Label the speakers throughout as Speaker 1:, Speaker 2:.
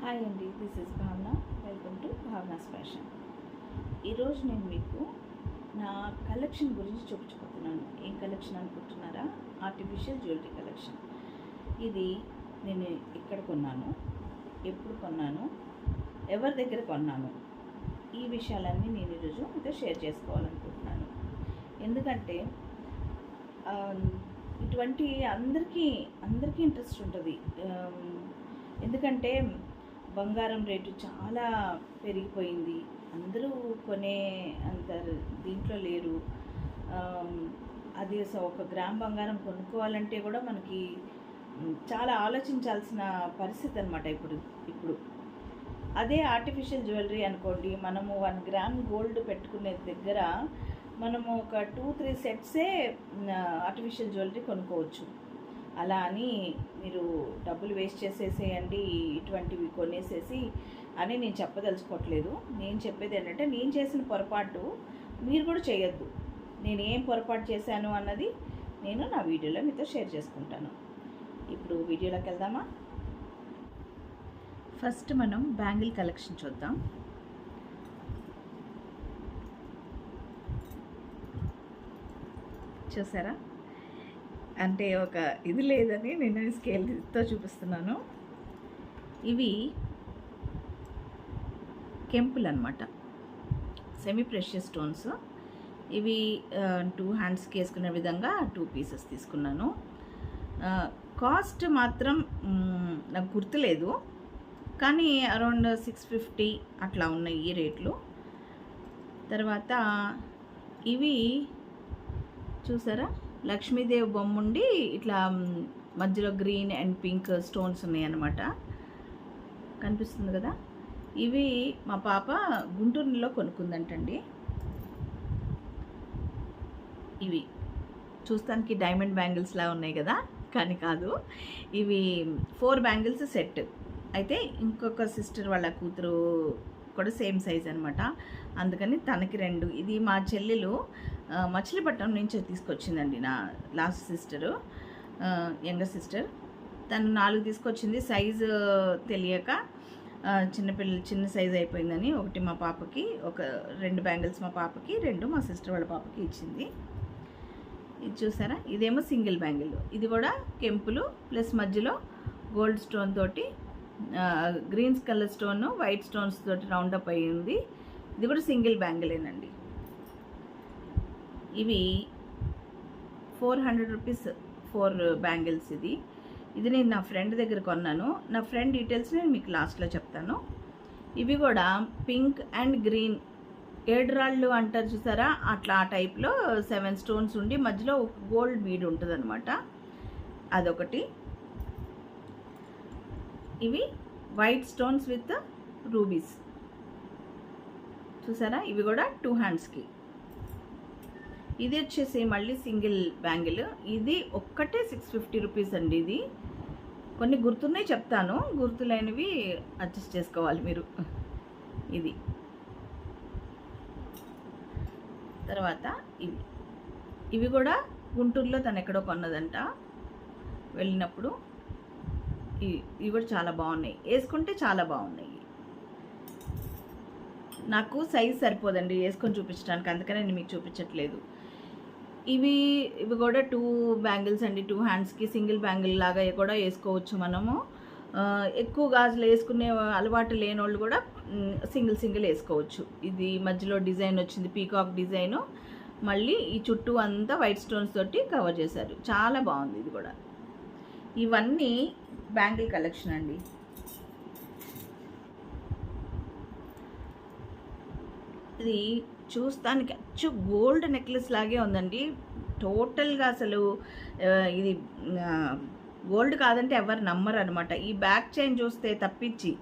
Speaker 1: Hi అండి, this is భావన. Welcome to Bhavana's fashion. ఈరోజు నేను మీకు నా కలెక్షన్ గురించి చూపించబోతున్నాను. ఏం కలెక్షన్ అనుకుంటున్నారా? Artificial jewellery collection. ఇది నేను ఎక్కడ కొన్నాను, ఎప్పుడు కొన్నాను, ఎవరి దగ్గర కొన్నాను, ఈ విషయాలన్నీ నేను ఈరోజు మీతో షేర్ చేసుకోవాలనుకుంటున్నాను. ఎందుకంటే ఇటువంటి అందరికీ ఇంట్రెస్ట్ ఉంటుంది. ఎందుకంటే బంగారం రేటు చాలా పెరిగిపోయింది. అందరూ కొనే అంత దీంట్లో లేరు. అది ఒక గ్రామ్ బంగారం కొనుక్కోవాలంటే కూడా మనకి చాలా ఆలోచించాల్సిన పరిస్థితి అనమాట ఇప్పుడు అదే ఆర్టిఫిషియల్ జ్యువెలరీ అనుకోండి, మనము 1 గ్రామ్ గోల్డ్ పెట్టుకునే దగ్గర మనము ఒక 2-3 సెట్సే ఆర్టిఫిషియల్ జ్యువెలరీ కొనుక్కోవచ్చు. అలా అని మీరు డబ్బులు వేస్ట్ చేసేసేయండి, ఇటువంటివి కొనేసేసి అని నేను చెప్పదలుచుకోవట్లేదు. నేను చెప్పేది ఏంటంటే, నేను చేసిన పొరపాటు మీరు కూడా చేయొద్దు. నేను ఏం పొరపాటు చేశాను అన్నది నేను నా వీడియోలో మీతో షేర్ చేసుకుంటాను. ఇప్పుడు వీడియోలోకి వెళ్దామా? ఫస్ట్ మనం బ్యాంగిల్ కలెక్షన్ చూద్దాం. చూసారా? అంటే ఒక ఇది లేదని నేను స్కేల్తో చూపిస్తున్నాను. ఇవి కెంపులు అనమాట, సెమీ ప్రెషియస్ స్టోన్స్. ఇవి 2 హ్యాండ్స్కి వేసుకునే విధంగా 2 పీసెస్ తీసుకున్నాను. కాస్ట్ మాత్రం నాకు గుర్తులేదు, కానీ అరౌండ్ 650 అట్లా ఉన్నాయి ఈ రేట్లు. తర్వాత ఇవి చూసారా, లక్ష్మీదేవి బొమ్మ ఉండి ఇట్లా మధ్యలో గ్రీన్ అండ్ పింక్ స్టోన్స్ ఉన్నాయి అన్నమాట. కనిపిస్తుంది కదా? ఇవి మా పాప గుంటూరులో కొనుక్కుందంటండి. ఇవి చూస్తానికి డైమండ్ బ్యాంగిల్స్లా ఉన్నాయి కదా, కానీ కాదు. ఇవి 4 బ్యాంగిల్స్ సెట్. అయితే ఇంకొక సిస్టర్ వాళ్ళ కూతురు కూడా సేమ్ సైజ్ అనమాట, అందుకని తనకి 2. ఇది మా చెల్లెలు మచిలీపట్నం నుంచి తీసుకొచ్చిందండి, నా లాస్ట్ సిస్టరు, యంగర్ సిస్టర్. తను 4 తీసుకొచ్చింది. సైజు తెలియక చిన్న సైజ్ అయిపోయిందని ఒకటి మా పాపకి, 2 బ్యాంగిల్స్ మా పాపకి, 2 మా సిస్టర్ వాళ్ళ పాపకి ఇచ్చింది. ఇది చూసారా, ఇదేమో సింగిల్ బ్యాంగిల్. ఇది కూడా కెంపులు ప్లస్ మధ్యలో గోల్డ్ స్టోన్ తోటి, green colour stone, white stones తోటి రౌండప్ అయ్యి ఉంది. ఇది కూడా సింగిల్ బ్యాంగిలేనండి. ఇవి 400 రూపీస్ 4 బ్యాంగిల్స్. ఇది నేను నా ఫ్రెండ్ దగ్గర కొన్నాను. నా ఫ్రెండ్ డీటెయిల్స్ నేను మీకు లాస్ట్లో చెప్తాను. ఇవి కూడా పింక్ అండ్ గ్రీన్ ఏడురాళ్ళు అంటారు చూసారా, అట్లా ఆ టైప్లో 7 స్టోన్స్ ఉండి మధ్యలో ఒక గోల్డ్ బీడ్ ఉంటుంది అనమాట, అదొకటి. ఇవి వైట్ స్టోన్స్ విత్ రూబీస్ చూసారా, ఇవి కూడా 2 హ్యాండ్స్కి. ఇది వచ్చేసి మళ్ళీ సింగిల్ బ్యాంగిల్. ఇది ఒక్కటే 650 రూపీస్ అండి. ఇది కొన్ని గుర్తున్నాయి చెప్తాను, గుర్తులేనివి అడ్జస్ట్ చేసుకోవాలి మీరు. ఇది తర్వాత ఇవి కూడా గుంటూరులో తను ఎక్కడో కొన్నదంట వెళ్ళినప్పుడు. ఇవి కూడా చాలా బాగున్నాయి, వేసుకుంటే చాలా బాగున్నాయి. నాకు సైజ్ సరిపోదండి వేసుకొని చూపించడానికి, అందుకనే నేను మీకు చూపించట్లేదు. ఇవి కూడా 2 బ్యాంగిల్స్ అండి, 2 హ్యాండ్స్కి. సింగిల్ బ్యాంగిల్ లాగా కూడా వేసుకోవచ్చు మనము. ఎక్కువ గాజులు వేసుకునే అలవాటు లేని వాళ్ళు కూడా సింగిల్ వేసుకోవచ్చు. ఇది మధ్యలో డిజైన్ వచ్చింది, పీకాక్ డిజైను. మళ్ళీ ఈ చుట్టూ అంతా వైట్ స్టోన్స్ తోటి కవర్ చేశారు, చాలా బాగుంది. ఇది కూడా ఇవన్నీ బ్యాంగిల్ కలెక్షన్ అండి. ఇది చూస్తానికి అచ్చు గోల్డ్ నెక్లెస్ లాగే ఉందండి. టోటల్గా అసలు ఇది గోల్డ్ కాదంటే ఎవరు నమ్మరు అనమాట. ఈ బ్యాక్ చైన్ చూస్తే తప్పించి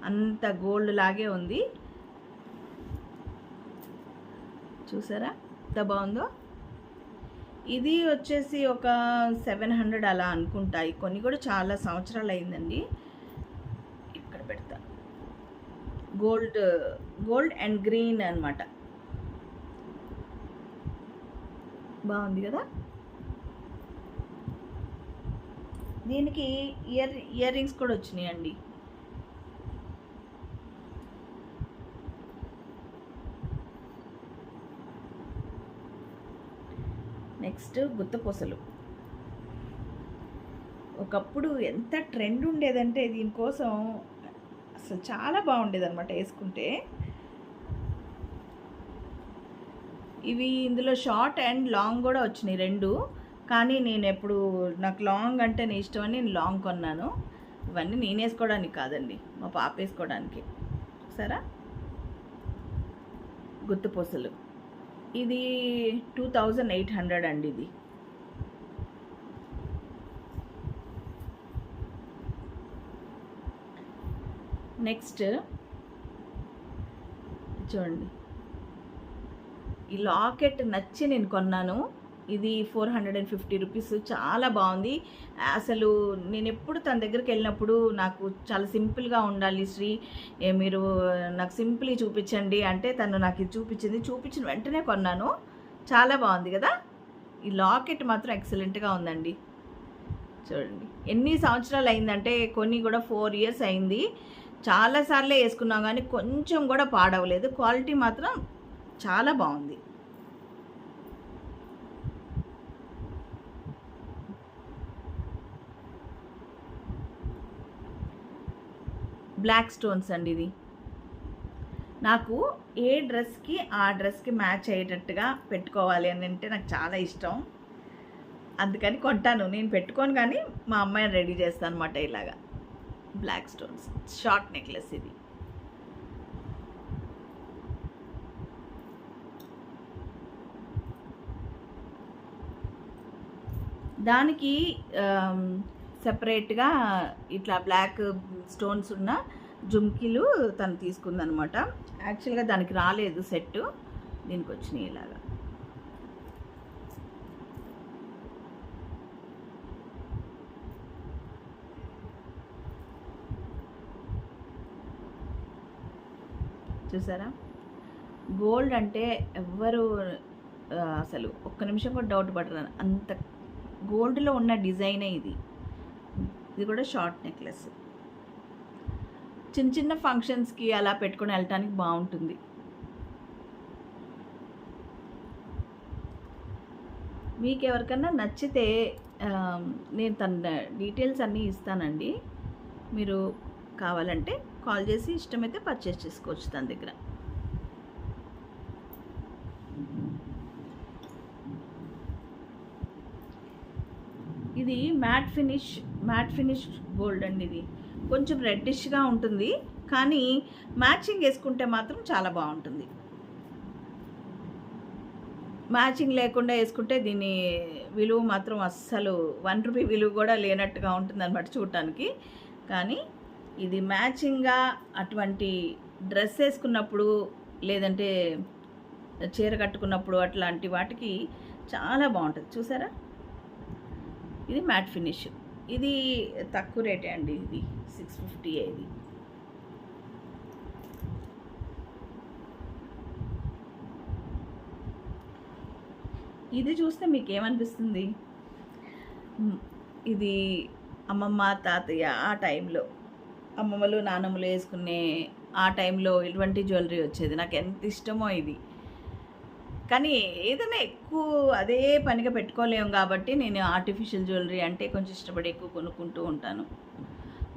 Speaker 1: అంత గోల్డ్ లాగే ఉంది. చూసారా ఎంత బాగుందో? ఇది వచ్చేసి ఒక 700 అలా అనుకుంటా. కొన్ని కూడా చాలా సంవత్సరాలు అయిందండి. ఇక్కడ పెడతా, గోల్డ్ అండ్ గ్రీన్ అనమాట. బాగుంది కదా? దీనికి ఇయర్ రింగ్స్ కూడా వచ్చినాయండి. నెక్స్ట్ గుత్తపూసలు. ఒకప్పుడు ఎంత ట్రెండ్ ఉండేదంటే దీనికోసం అసలు చాలా బాగుండేదన్నమాట వేసుకుంటే. ఇవి ఇందులో షార్ట్ అండ్ లాంగ్ కూడా వచ్చినాయి 2, కానీ నేను ఎప్పుడు నాకు లాంగ్ అంటే నేను ఇష్టమని నేను లాంగ్ కొన్నాను. ఇవన్నీ నేను వేసుకోవడానికి కాదండి, మా పాప వేసుకోవడానికి. సరే, గుత్తపూసలు ఇది 2800 అండి. ఇది నెక్స్ట్ చూడండి, ఈ లాకెట్ నచ్చి నేను కొన్నాను. ఇది 450 రూపీస్. చాలా బాగుంది. అసలు నేను ఎప్పుడు తన దగ్గరికి వెళ్ళినప్పుడు నాకు చాలా సింపుల్గా ఉండాలి శ్రీ, మీరు నాకు సింపుల్గా చూపించండి అంటే తను నాకు ఇది చూపించిన వెంటనే కొన్నాను. చాలా బాగుంది కదా. ఈ లాకెట్ మాత్రం ఎక్సలెంట్గా ఉందండి. చూడండి ఎన్ని సంవత్సరాలు అయిందంటే, కొన్ని కూడా 4 ఇయర్స్ అయింది. చాలాసార్లే వేసుకున్నాం కానీ కొంచెం కూడా పాడవలేదు. క్వాలిటీ మాత్రం చాలా బాగుంది. బ్లాక్ స్టోన్స్ అండి. ఇది నాకు ఏ డ్రెస్కి ఆ డ్రెస్కి మ్యాచ్ అయ్యేటట్టుగా పెట్టుకోవాలి అని అంటే నాకు చాలా ఇష్టం. అందుకని కొంటాను. నేను పెట్టుకోను కానీ మా అమ్మాయిని రెడీ చేస్తాను అనమాట. ఇలాగా బ్లాక్ స్టోన్స్ షార్ట్ నెక్లెస్. ఇది దానికి సెపరేట్గా ఇట్లా బ్లాక్ స్టోన్స్ ఉన్న జుమ్కీలు తను తీసుకుందనమాట. యాక్చువల్గా దానికి రాలేదు సెట్, దీనికి వచ్చినాయి ఇలాగా. చూసారా, గోల్డ్ అంటే ఎవ్వరు అసలు ఒక్క నిమిషం కూడా డౌట్ పడరు, అంత గోల్డ్లో ఉన్న డిజైనే ఇది. ఇది కూడా షార్ట్ నెక్లెస్. చిన్న చిన్న ఫంక్షన్స్కి అలా పెట్టుకొని వెళ్ళటానికి బాగుంటుంది. మీకు ఎవరికన్నా నచ్చితే నేను తన డీటెయిల్స్ అన్నీ ఇస్తానండి. మీరు కావాలంటే కాల్ చేసి ఇష్టమైతే పర్చేస్ చేసుకోవచ్చు తన దగ్గర. ఇది మ్యాట్ ఫినిష్ గోల్డ్ అండి. ఇది కొంచెం రెడ్డిష్గా ఉంటుంది, కానీ మ్యాచింగ్ వేసుకుంటే మాత్రం చాలా బాగుంటుంది. మ్యాచింగ్ లేకుండా వేసుకుంటే దీని విలువ మాత్రం అస్సలు 1 రూపీ విలువ కూడా లేనట్టుగా ఉంటుంది అనమాట చూడటానికి. కానీ ఇది మ్యాచింగ్గా అటువంటి డ్రెస్ వేసుకున్నప్పుడు, లేదంటే చీర కట్టుకున్నప్పుడు అట్లాంటి వాటికి చాలా బాగుంటుంది. చూసారా, ఇది మ్యాట్ ఫినిష్. ఇది తక్కువ రేటే అండి. ఇది 650. ఇది చూస్తే మీకు ఏమనిపిస్తుంది? ఇది అమ్మమ్మ తాతయ్య ఆ టైంలో, అమ్మమ్మలు నాన్నమ్మలు వేసుకునే ఆ టైంలో ఇటువంటి జ్యువెలరీ వచ్చేది. నాకు ఎంత ఇష్టమో ఇది. కానీ ఏదైనా ఎక్కువ అదే పనిగా పెట్టుకోలేము కాబట్టి నేను ఆర్టిఫిషియల్ జ్యువెలరీ అంటే కొంచెం ఇష్టపడి ఎక్కువ కొనుక్కుంటూ ఉంటాను.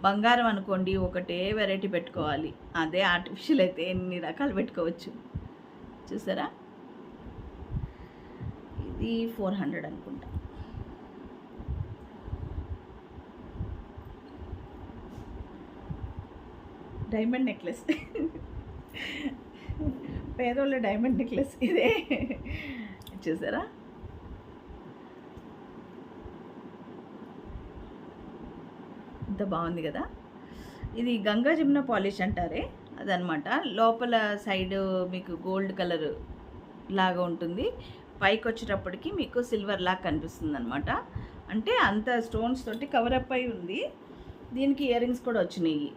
Speaker 1: బంగారం అనుకోండి, ఒకటే వెరైటీ పెట్టుకోవాలి. అదే ఆర్టిఫిషియల్ అయితే ఎన్ని రకాలు పెట్టుకోవచ్చు. చూసారా, ఇది 400 అనుకుంటా. డైమండ్ నెక్లెస్, పేదోళ్ళ డైమండ్ నెక్లెస్ ఇదే. చూసారా, ఇంత బాగుంది కదా. ఇది గంగా జమున పాలిష్ అంటారే అదనమాట. లోపల సైడ్ మీకు గోల్డ్ కలర్ లాగా ఉంటుంది, పైకి వచ్చేటప్పటికి మీకు సిల్వర్ లాగా కనిపిస్తుంది అనమాట. అంటే అంత స్టోన్స్ తోటి కవర్ అప్ అయి ఉంది. దీనికి ఇయర్ రింగ్స్ కూడా వచ్చినాయి.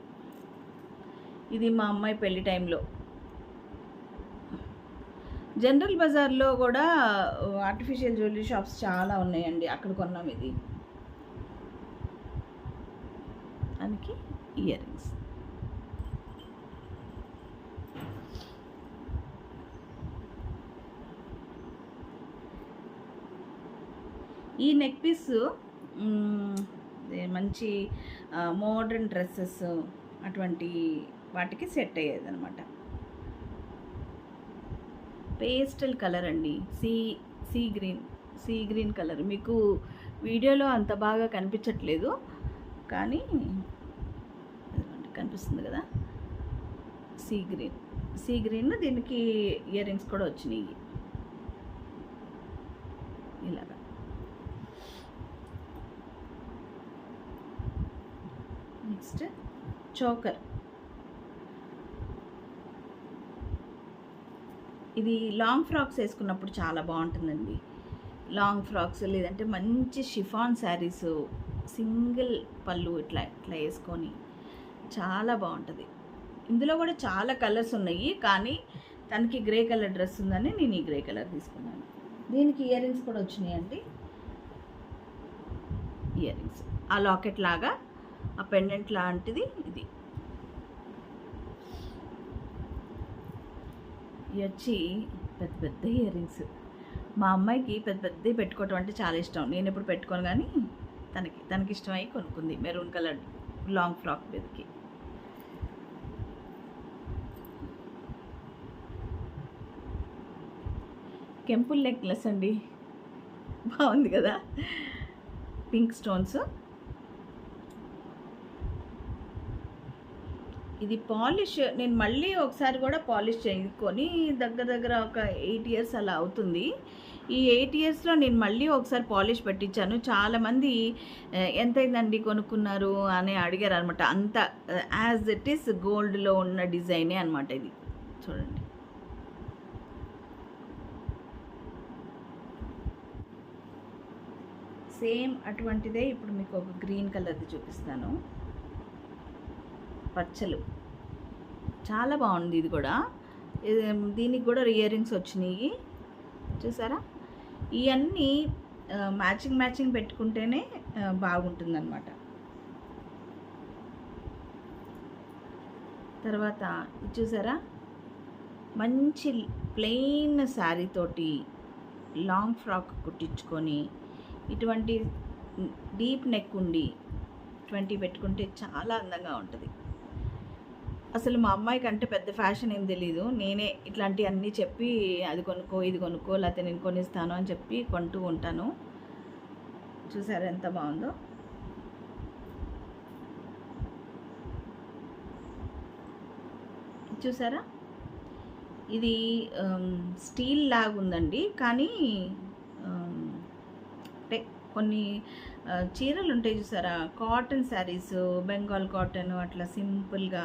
Speaker 1: ఇది మా అమ్మాయి పెళ్లి టైంలో. జనరల్ బజార్లో కూడా ఆర్టిఫిషియల్ జ్యువెలరీ షాప్స్ చాలా ఉన్నాయండి, అక్కడ కొన్నాం ఇది. దానికి ఇయర్ రింగ్స్. ఈ నెక్ పీస్ మంచి మోడర్న్ డ్రెస్సెస్ అటువంటి వాటికి సెట్ అయ్యేది అనమాట. పేస్టల్ కలర్ అండి, సీ గ్రీన్ కలర్. మీకు వీడియోలో అంత బాగా కనిపించట్లేదు కానీ కనిపిస్తుంది కదా, సీ గ్రీన్. దీనికి ఇయర్ రింగ్స్ కూడా వచ్చినాయి ఇలాగా. Next choker. ఇది లాంగ్ ఫ్రాక్స్ వేసుకున్నప్పుడు చాలా బాగుంటుందండి. లాంగ్ ఫ్రాక్స్ లేదంటే మంచి షిఫాన్ శారీస్ సింగిల్ పళ్ళు ఇట్లా ఇట్లా వేసుకొని చాలా బాగుంటుంది. ఇందులో కూడా చాలా కలర్స్ ఉన్నాయి కానీ తనకి గ్రే కలర్ డ్రెస్ ఉందని నేను ఈ గ్రే కలర్ తీసుకున్నాను. దీనికి ఇయర్ రింగ్స్ కూడా వచ్చినాయండి. ఇయర్ రింగ్స్ ఆ లాకెట్ లాగా, ఆ పెండెంట్ లాంటిది ఇది. ఇవి వచ్చి పెద్ద పెద్ద ఇయర్ రింగ్స్. మా అమ్మాయికి పెద్ద పెద్దవి పెట్టుకోవటం అంటే చాలా ఇష్టం. నేను ఎప్పుడు పెట్టుకోను కానీ తనకి ఇష్టమై కొనుక్కుంది మెరూన్ కలర్ లాంగ్ ఫ్రాక్ మీదకి. కెంపుల్ నెక్లెస్ అండి, బాగుంది కదా, పింక్ స్టోన్స్. ఇది పాలిష్ నేను మళ్ళీ ఒకసారి కూడా పాలిష్ చేసుకొని దగ్గర ఒక 8 years అలా అవుతుంది. ఈ 8 yearsలో నేను మళ్ళీ ఒకసారి పాలిష్ పెట్టించాను. చాలామంది ఎంతైందండి కొనుక్కున్నారు అని అడిగారు అనమాట. అంత యాజ్ ఇట్ ఈస్ గోల్డ్లో ఉన్న డిజైనే అనమాట ఇది. చూడండి, సేమ్ అటువంటిదే. ఇప్పుడు మీకు ఒక గ్రీన్ కలర్ది చూపిస్తాను, పచ్చలు. చాలా బాగుంది ఇది కూడా. దీనికి కూడా ఇయర్ రింగ్స్ వచ్చినాయి చూసారా. ఇవన్నీ మ్యాచింగ్ పెట్టుకుంటేనే బాగుంటుందన్నమాట. తర్వాత ఇది చూసారా, మంచి ప్లెయిన్ శారీ తోటి లాంగ్ ఫ్రాక్ కుట్టించుకొని ఇటువంటి డీప్ నెక్ ఉండి ఇటువంటి పెట్టుకుంటే చాలా అందంగా ఉంటుంది. అసలు మా అమ్మాయికి అంటే పెద్ద ఫ్యాషన్ ఏం తెలీదు. నేనే ఇట్లాంటివి అన్నీ చెప్పి అది కొనుక్కో ఇది కొనుక్కో లేకపోతే నేను కొనిస్తాను అని చెప్పి కొంటూ ఉంటాను. చూసారా ఎంత బాగుందో. చూసారా, ఇది స్టీల్ లాగా ఉందండి కానీ అంటే కొన్ని చీరలు ఉంటాయి చూసారా, కాటన్ శారీస్, బెంగాల్ కాటన్ అట్లా సింపుల్గా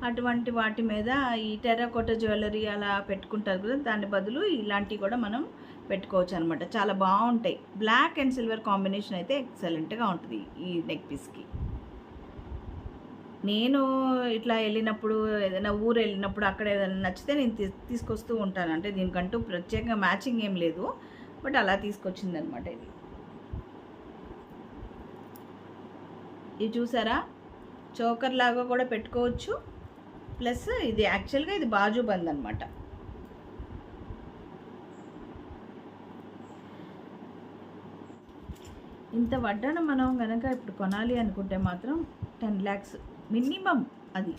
Speaker 1: అటువంటి వాటి మీద ఈ టెర్రకోట జ్యువెలరీ అలా పెట్టుకుంటారు కదా, దాని బదులు ఇలాంటివి కూడా మనం పెట్టుకోవచ్చు అనమాట. చాలా బాగుంటాయి. బ్లాక్ అండ్ సిల్వర్ కాంబినేషన్ అయితే ఎక్సలెంట్గా ఉంటుంది ఈ నెక్ పీస్కి. నేను ఇట్లా వెళ్ళినప్పుడు ఏదైనా ఊరు వెళ్ళినప్పుడు అక్కడ ఏదైనా నచ్చితే నేను తీసుకొస్తూ ఉంటాను. అంటే దీనికంటూ ప్రత్యేకంగా మ్యాచింగ్ ఏం లేదు, బట్ అలా తీసుకొచ్చిందనమాట ఇది. ఇది చూసారా, చోకర్ లాగా కూడా పెట్టుకోవచ్చు. ప్లస్ ఇది యాక్చువల్గా ఇది బాజు బంద్ అనమాట. ఇంత వడ్డానం మనం కనుక ఇప్పుడు కొనాలి అనుకుంటే మాత్రం 10 lakhs మినిమం. అది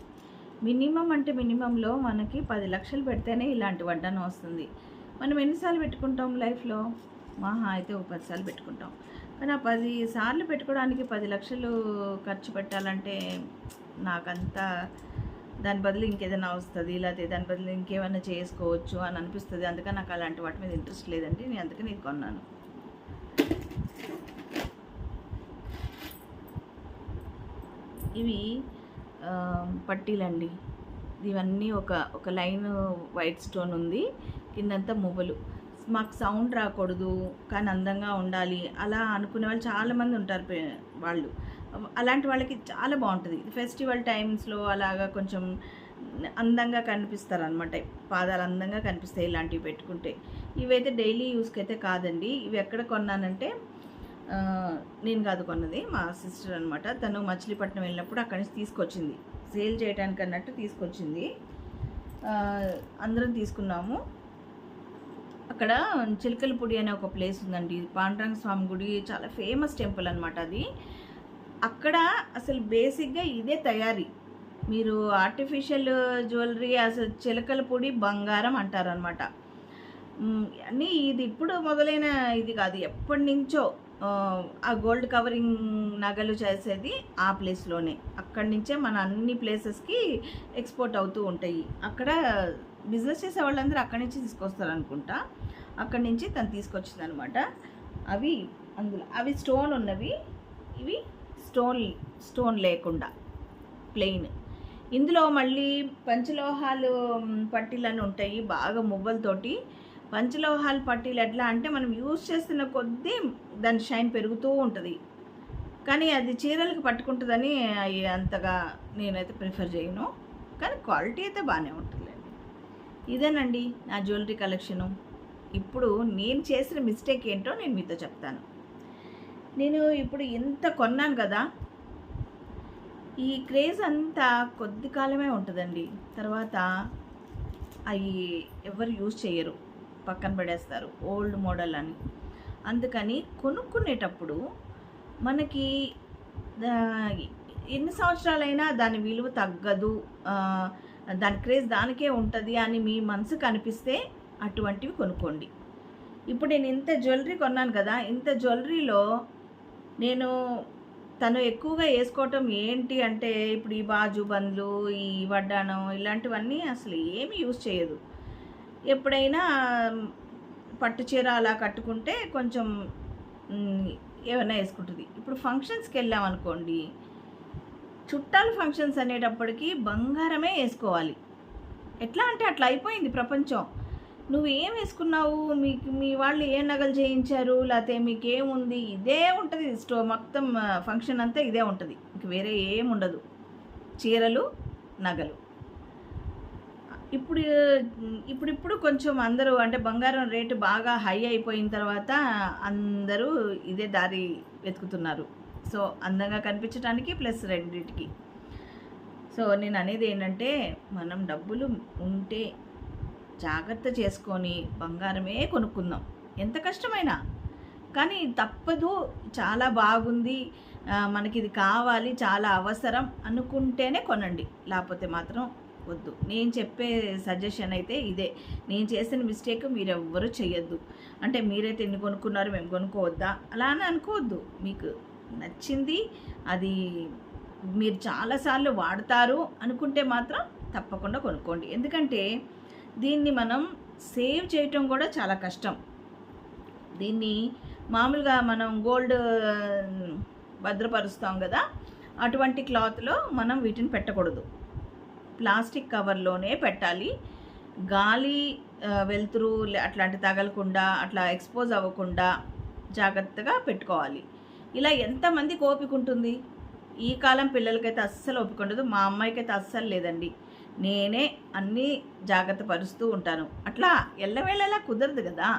Speaker 1: మినిమం అంటే మినిమంలో మనకి 10 లక్షలు పెడితేనే ఇలాంటి వడ్డానం వస్తుంది. మనం ఎన్నిసార్లు పెట్టుకుంటాం లైఫ్లో? మహా అయితే ఒక 10 సార్లు పెట్టుకుంటాం. కానీ ఆ 10 సార్లు పెట్టుకోవడానికి 10 లక్షలు ఖర్చు పెట్టాలంటే నాకంతా దాని బదులు ఇంకేదైనా వస్తుంది, లేకపోతే దాని బదులు ఇంకేమైనా చేసుకోవచ్చు అని అనిపిస్తుంది. అందుకని నాకు అలాంటి వాటి మీద ఇంట్రెస్ట్ లేదండి. నేను అందుకని ఇది కొన్నాను. ఇవి పట్టీలండి. ఇవన్నీ ఒక లైన్ వైట్ స్టోన్ ఉంది, కిందంతా మువ్వలు. మాకు సౌండ్ రాకూడదు కానీ అందంగా ఉండాలి అలా అనుకునే వాళ్ళు చాలామంది ఉంటారు. వాళ్ళు అలాంటి వాళ్ళకి చాలా బాగుంటుంది. ఫెస్టివల్ టైమ్స్లో అలాగా కొంచెం అందంగా కనిపిస్తారు అనమాట. పాదాలు అందంగా కనిపిస్తాయి ఇలాంటివి పెట్టుకుంటే. ఇవైతే డైలీ యూస్కి అయితే కాదండి. ఇవి ఎక్కడ కొన్నానంటే నేను కాదు కొన్నది, మా సిస్టర్ అనమాట. తను మచిలీపట్నం వెళ్ళినప్పుడు అక్కడి నుంచి తీసుకొచ్చింది, సేల్ చేయడానికి అన్నట్టు తీసుకొచ్చింది. అందరం తీసుకున్నాము. అక్కడ చిలకలపూడి అనే ఒక ప్లేస్ ఉందండి. పాండురంగ స్వామి గుడి చాలా ఫేమస్ టెంపుల్ అనమాట అది. అక్కడ అసలు బేసిక్‌గా ఇదే తయారీ. మీరు ఆర్టిఫిషియల్ జ్యువెలరీ అసలు చిలకలపూడి బంగారం అంటారనమాట. అని ఇది ఇప్పుడు మొదలైన ఇది కాదు. ఎప్పటినుంచో ఆ గోల్డ్ కవరింగ్ నగలు చేసేది ఆ ప్లేస్‌లోనే. అక్కడి నుంచే మన అన్ని ప్లేసెస్‌కి ఎక్స్‌పోర్ట్ అవుతూ ఉంటాయి. అక్కడ బిజినెస్ చేసే వాళ్ళందరూ అక్కడి నుంచి తీసుకొస్తారనుకుంటా. అక్కడి నుంచి తను తీసుకొచ్చిందనమాట. అవి స్టోన్ ఉన్నవి. ఇవి స్టోన్ లేకుండా ప్లెయిన్. ఇందులో మళ్ళీ పంచలోహాలు పట్టీలని ఉంటాయి బాగా మువ్వలతోటి. పంచలోహాల పట్టీలు ఎట్లా అంటే మనం యూజ్ చేస్తున్న కొద్దీ దాని షైన్ పెరుగుతూ ఉంటుంది. కానీ అది చీరలకు పట్టుకుంటుందని అంతగా నేనైతే ప్రిఫర్ చేయను. కానీ క్వాలిటీ అయితే బాగానే ఉంటుందిలేండి. ఇదేనండి నా జ్యువెలరీ కలెక్షను. ఇప్పుడు నేను చేసిన మిస్టేక్ ఏంటో నేను మీతో చెప్తాను. నేను ఇప్పుడు ఇంత కొన్నాను కదా, ఈ క్రేజ్ అంతా కొద్ది కాలమే ఉంటుందండి. తర్వాత అవి ఎవరు యూజ్ చేయరు, పక్కన పడేస్తారు ఓల్డ్ మోడల్ అని. అందుకని కొనుక్కునేటప్పుడు మనకి ఎన్ని సంవత్సరాలైనా దాని విలువ తగ్గదు, దాని క్రేజ్ దానికే ఉంటుంది అని మీ మనసుకు అనిపిస్తే అటువంటివి కొనుక్కోండి. ఇప్పుడు నేను ఇంత జ్యువెలరీ కొన్నాను కదా, ఇంత జ్యువెలరీలో నేను తను ఎక్కువగా వేసుకోవటం ఏంటి అంటే ఇప్పుడు ఈ బాజు బండ్లు, ఈ వడ్డానం ఇలాంటివన్నీ అసలు ఏమీ యూజ్ చేయదు. ఎప్పుడైనా పట్టు చీర అలా కట్టుకుంటే కొంచెం ఏమైనా వేసుకుంటుంది. ఇప్పుడు ఫంక్షన్స్కి వెళ్ళామనుకోండి, చుట్టాల ఫంక్షన్స్ అనేటప్పటికీ బంగారమే వేసుకోవాలి. ఎట్లా అంటే అట్లా అయిపోయింది ప్రపంచం. నువ్వు ఏం వేసుకున్నావు, మీ వాళ్ళు ఏ నగలు చేయించారు, లేకపోతే మీకేముంది, ఇదే ఉంటుంది. మొత్తం ఫంక్షన్ అంతా ఇదే ఉంటుంది. ఇంక వేరే ఏముండదు, చీరలు నగలు. ఇప్పుడు కొంచెం అందరూ అంటే బంగారం రేటు బాగా హై అయిపోయిన తర్వాత అందరూ ఇదే దారి వెతుకుతున్నారు. సో అందంగా కనిపించడానికి ప్లస్ రెండింటికి. సో నేను అనేది ఏంటంటే, మనం డబ్బులు ఉంటే జాగ్రత్త చేసుకొని బంగారమే కొనుక్కుందాం, ఎంత కష్టమైనా. కానీ తప్పదు, చాలా బాగుంది, మనకి ఇది కావాలి, చాలా అవసరం అనుకుంటేనే కొనండి, లేకపోతే మాత్రం వద్దు. నేను చెప్పే సజెషన్ అయితే ఇదే. నేను చేసిన మిస్టేక్ మీరెవ్వరూ చెయ్యొద్దు. అంటే మీరైతే ఎన్ని కొనుక్కున్నారు, మేము కొనుక్కోవద్దా అలా అని అనుకోవద్దు. మీకు నచ్చింది, అది మీరు చాలాసార్లు వాడతారు అనుకుంటే మాత్రం తప్పకుండా కొనుక్కోండి. ఎందుకంటే దీన్ని మనం సేవ్ చేయటం కూడా చాలా కష్టం. దీన్ని మామూలుగా మనం గోల్డ్ భద్రపరుస్తాం కదా, అటువంటి క్లాత్లో మనం వీటిని పెట్టకూడదు. ప్లాస్టిక్ కవర్లోనే పెట్టాలి. గాలి వెలుతురు అట్లాంటి తగలకుండా, అట్లా ఎక్స్పోజ్ అవ్వకుండా జాగ్రత్తగా పెట్టుకోవాలి. ఇలా ఎంతమందికి ఓపిక ఉంటుంది? ఈ కాలం పిల్లలకైతే అస్సలు ఓపిక ఉండదు. మా అమ్మాయికైతే అస్సలు లేదండి. నేనే అన్నీ జాగ్రత్త పరుస్తూ ఉంటాను. అట్లా ఎల్లవేళలా కుదరదు కదా.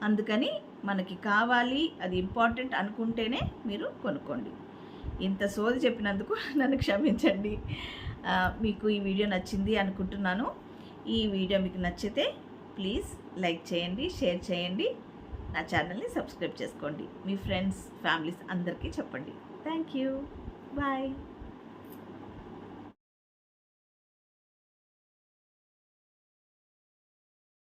Speaker 1: అందుకని మనకి కావాలి, అది ఇంపార్టెంట్ అనుకుంటేనే మీరు కొనుక్కోండి. ఇంత సోది చెప్పినందుకు నన్ను క్షమించండి. మీకు ఈ వీడియో నచ్చింది అనుకుంటున్నాను. ఈ వీడియో మీకు నచ్చితే ప్లీజ్ లైక్ చేయండి, షేర్ చేయండి, నా ఛానల్ని సబ్స్క్రైబ్ చేసుకోండి. మీ ఫ్రెండ్స్, ఫ్యామిలీస్ అందరికీ చెప్పండి. Thank you. బాయ్.